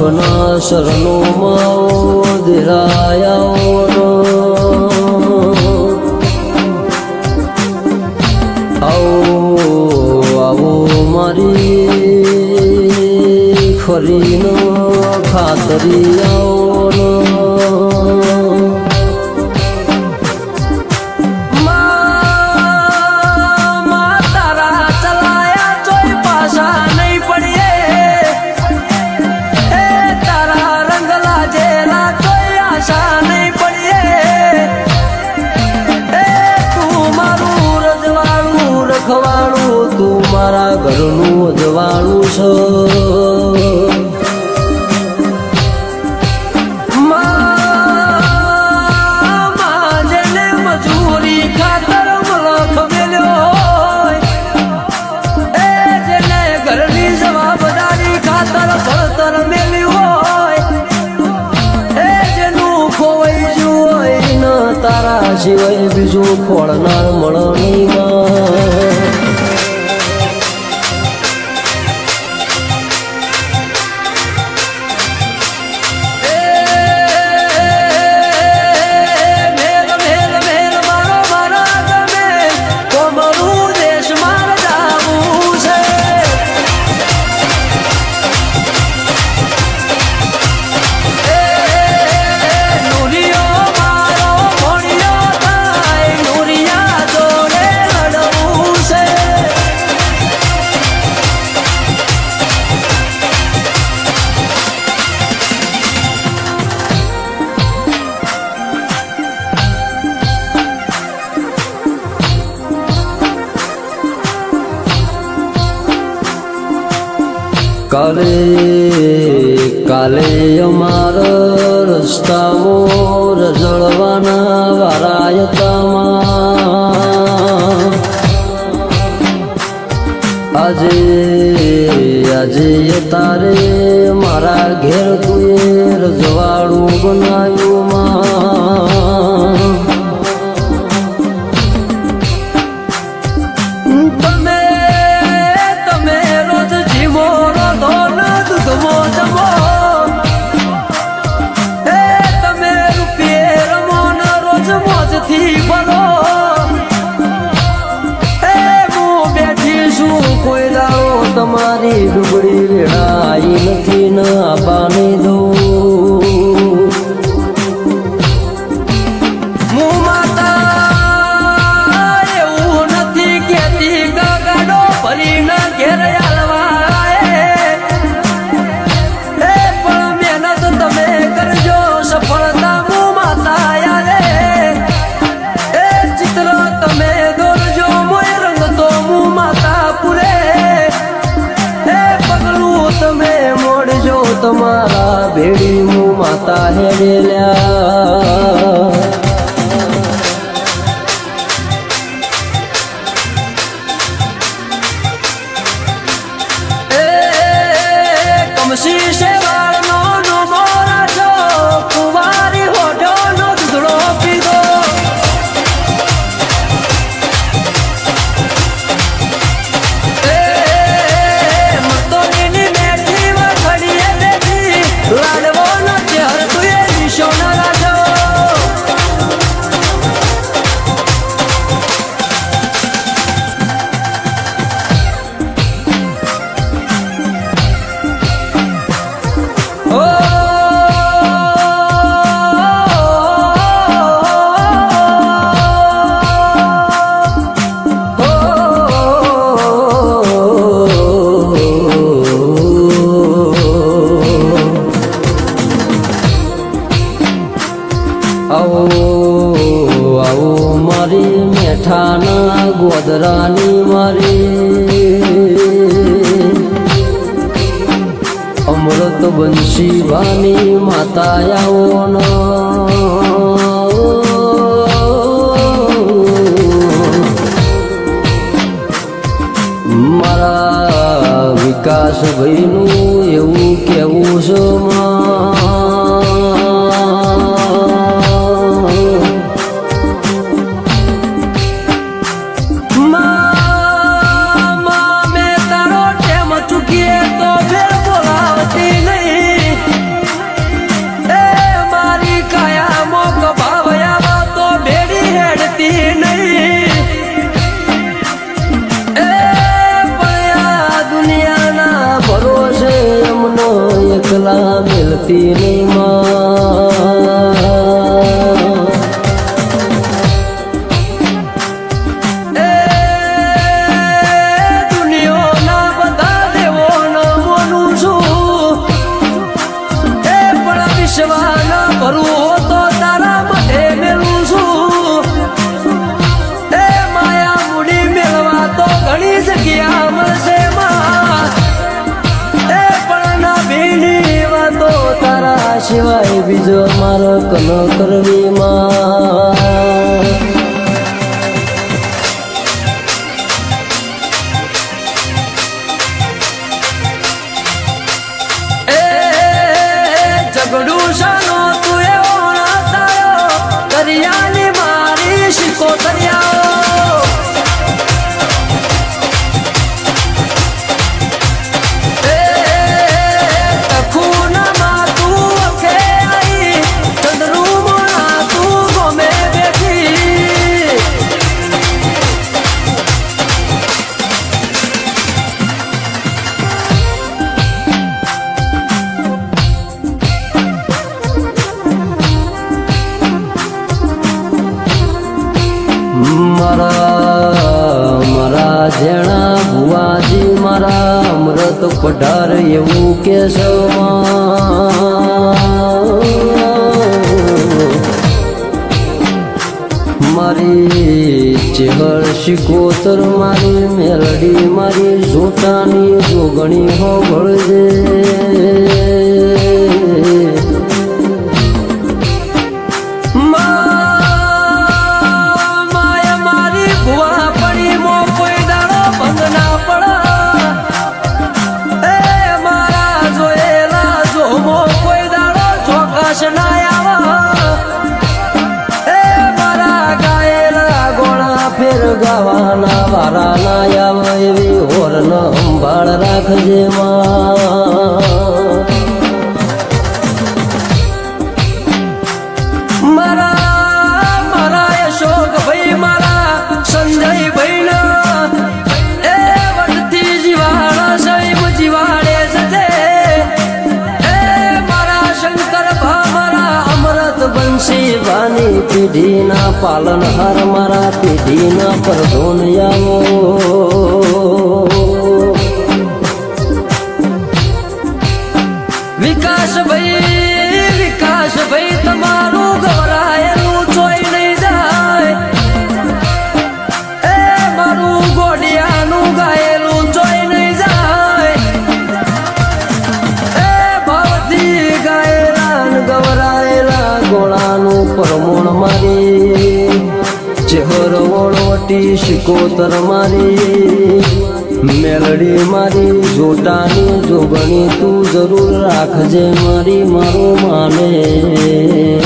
બાપના શરણોમાં દેરાયા આવો મારી ફરીનો ખાતરી આવો તું મારા ઘરનું અજવાળું છે જેને મજૂરી ખાતર મલખ મેલ્યો હોય જેને ઘરની જવાબદારી ખાતર ભણતર મેલ્યું હોય જેનું ખોવાઈ ગયું હોય ન તારા સિવાય બીજું ખોળનાર મળે નહીં કાલે અમારા રસ્તામાં રજળવાના વારાયતામાં આજે તારે મારા ઘેર તુએ રજવાડું બનાવ્યું તમે રોજ જીવો તમે રૂપિયે રમો ને રોજ મોજથી ભરો હું બેઠી છું કોઈ દાડો તમારી ડુબળી વેળાઈ નથી ને આપાને દઉં હું માતા એવું નથી કેતી ગાડો ભરીને ઘેર સફળતા હું માતા યારે ચિત્ર તમે દોરજો મોય રંગ તો હું માતા પૂરે પગલું તમે મોડજો તમારા ભેડી હું માતા હેડેલ્યા કમસી સેવાળનો આવો મારી મેઠાના ગોદરાની મારી અમૃત બંશીવાની માતા આવો મારા વિકાસ ભાઈનું એવું કેવું છે મેં તારો ટેમ ચૂકીએ તો ફેર બોલાવતી નહીં એકલા મિલતી નહીં દુનિયાના બધા દેવોને બોલું છું એ પણ વિશ્વાના ભરવું તો તારા માટે મેલું છું એ માયા મૂડી મેળવા તો ઘણી જગ્યા મળશે તારા સિવાય બીજો મારો કન કરવી ઝઘડું શાનો તું એવો ના તારો દરિયાની મારી શીખો દરિયાઓ મારા જેણા ભુવાજી મારા અમૃત પઢાર એવું કે મારી ચેહર શિકોતર મારી મેલડી મારી જોટાની જોગણી હો ભળજે ગાવાના વારા ના આવે એવી હોરન સંભાળ રાખજે મારા અશોક ભાઈ મારા સંજય ભાઈ એ વટથી જીવાડા સૈમ જીવાડે જજે એ મારા શંકર ભા મારા અમૃત બંશી ભાની પેઢીના પાલનહાર મારા પેઢીના પરધોનિયાઓ વિકાસભાઈ તમારું ગવરાયેલું જોઈ નહીં જાય એ મારું ગોડિયાનું ગાયેલું જોઈ નહીં જાય એ ભાવથી ગાયેલા ગવરાયેલા ગોળાનું પરમોણ મારી ચેહર વળવટી શિકોતર મારી મેલડી મારી જોટાની જોગણી તું જરૂર રાખજે મારી મારું માને